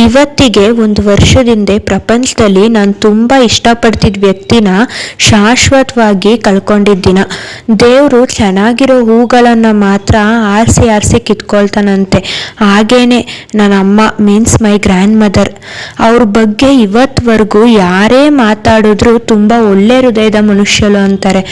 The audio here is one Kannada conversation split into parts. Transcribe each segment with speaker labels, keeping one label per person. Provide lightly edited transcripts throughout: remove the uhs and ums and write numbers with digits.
Speaker 1: ಇವತ್ತಿಗೆ 1 ವರ್ಷದಿಂದ ಪ್ರಪಂಚದಲ್ಲಿ ನಾನು ತುಂಬ ಇಷ್ಟಪಡ್ತಿದ್ದ ವ್ಯಕ್ತಿನ ಶಾಶ್ವತವಾಗಿ ಕಳ್ಕೊಂಡಿದ್ದ ದಿನ. ದೇವರು ಚೆನ್ನಾಗಿರೋ ಹೂಗಳನ್ನು ಮಾತ್ರ ಆರಿಸಿ ಆರಿಸಿ ಕಿತ್ಕೊಳ್ತಾನಂತೆ. ಹಾಗೇನೆ ನನ್ನ ಅಮ್ಮ ಮೀನ್ಸ್ ಮೈ ಗ್ರ್ಯಾಂಡ್ ಮದರ್, ಅವ್ರ ಬಗ್ಗೆ ಇವತ್ತವರೆಗೂ ಯಾರೇ ಮಾತಾಡಿದ್ರು ತುಂಬ ಒಳ್ಳೆ ಹೃದಯದ ಮನುಷ್ಯರು ಅಂತಾರೆ.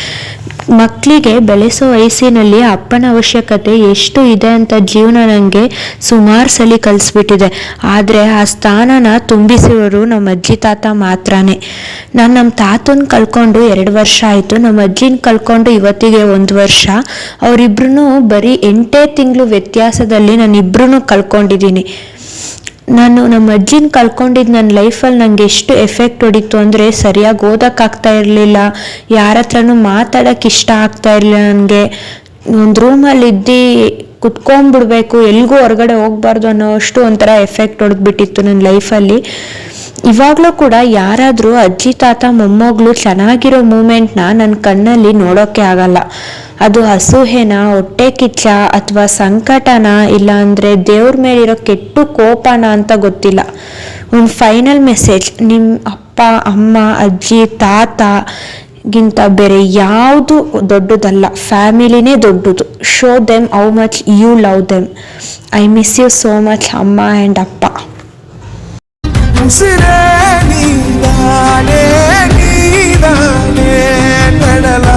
Speaker 1: ಮಕ್ಕಳಿಗೆ ಬೆಳೆಸೋ ವಯಸ್ಸಿನಲ್ಲಿ ಅಪ್ಪನ ಅವಶ್ಯಕತೆ ಎಷ್ಟು ಇದೆ ಅಂತ ಜೀವನ ನನಗೆ ಸುಮಾರು ಸಲ ಕಲಿಸ್ಬಿಟ್ಟಿದೆ. ಆದರೆ ಆ ಸ್ಥಾನನ ತುಂಬಿಸಿರೋರು ನಮ್ಮ ಅಜ್ಜಿ ತಾತ ಮಾತ್ರನೇ. ನಾನು ನಮ್ಮ ತಾತನ ಕಳ್ಕೊಂಡು 2 ವರ್ಷ ಆಯಿತು, ನಮ್ಮ ಅಜ್ಜಿನ ಕಳ್ಕೊಂಡು ಇವತ್ತಿಗೆ 1 ವರ್ಷ. ಅವರಿಬ್ರು ಬರೀ 8 ತಿಂಗಳು ವ್ಯತ್ಯಾಸದಲ್ಲಿ ನಾನು ಇಬ್ಬರೂ ಕಳ್ಕೊಂಡಿದ್ದೀನಿ. ನಾನು ನಮ್ಮ ಅಜ್ಜಿನ ಕಳ್ಕೊಂಡಿದ್ದು ನನ್ನ ಲೈಫಲ್ಲಿ ನನಗೆ ಎಷ್ಟು ಎಫೆಕ್ಟ್ ಹೊಡಿತು ಅಂದರೆ, ಸರಿಯಾಗಿ ಓದೋಕ್ಕಾಗ್ತಾ ಇರಲಿಲ್ಲ, ಯಾರ ಹತ್ರನೂ ಮಾತಾಡೋಕ್ಕೆ ಇಷ್ಟ ಆಗ್ತಾ ಇರಲಿಲ್ಲ. ನನಗೆ ಒಂದು ರೂಮಲ್ಲಿ ಇದ್ದು ಕುತ್ಕೊಂಡ್ಬಿಡ್ಬೇಕು, ಎಲ್ಗೂ ಹೊರಗಡೆ ಹೋಗ್ಬಾರ್ದು ಅನ್ನೋ ಅಷ್ಟು ಒಂಥರ ಎಫೆಕ್ಟ್ ಹೊಡೆದ್ಬಿಟ್ಟಿತ್ತು ನನ್ನ ಲೈಫಲ್ಲಿ. ಇವಾಗಲೂ ಕೂಡ ಯಾರಾದರೂ ಅಜ್ಜಿ ತಾತ ಮೊಮ್ಮಗಳು ಚೆನ್ನಾಗಿರೋ ಮೂಮೆಂಟ್ನ ನನ್ನ ಕಣ್ಣಲ್ಲಿ ನೋಡೋಕ್ಕೆ ಆಗಲ್ಲ. ಅದು ಅಸೂಹೆನ, ಹೊಟ್ಟೆ ಕಿಚ್ಚ, ಅಥವಾ ಸಂಕಟನ, ಇಲ್ಲ ಅಂದರೆ ದೇವ್ರ ಮೇಲಿರೋ ಕೆಟ್ಟ ಕೋಪನ ಅಂತ ಗೊತ್ತಿಲ್ಲ. ಒಂದು ಫೈನಲ್ ಮೆಸೇಜ್, ನಿಮ್ಮ ಅಪ್ಪ ಅಮ್ಮ ಅಜ್ಜಿ ತಾತ ಗಿಂತ ಬೇರೆ ಯಾವುದು ದೊಡ್ಡದಲ್ಲ, ಫ್ಯಾಮಿಲಿನೇ ದೊಡ್ಡದು. Show them how much you love them. I miss you so much ಅಮ್ಮ ಆ್ಯಂಡ್ ಅಪ್ಪ.
Speaker 2: ನೀದಾನೆ ನೀದಾನೆ ಕಡಲ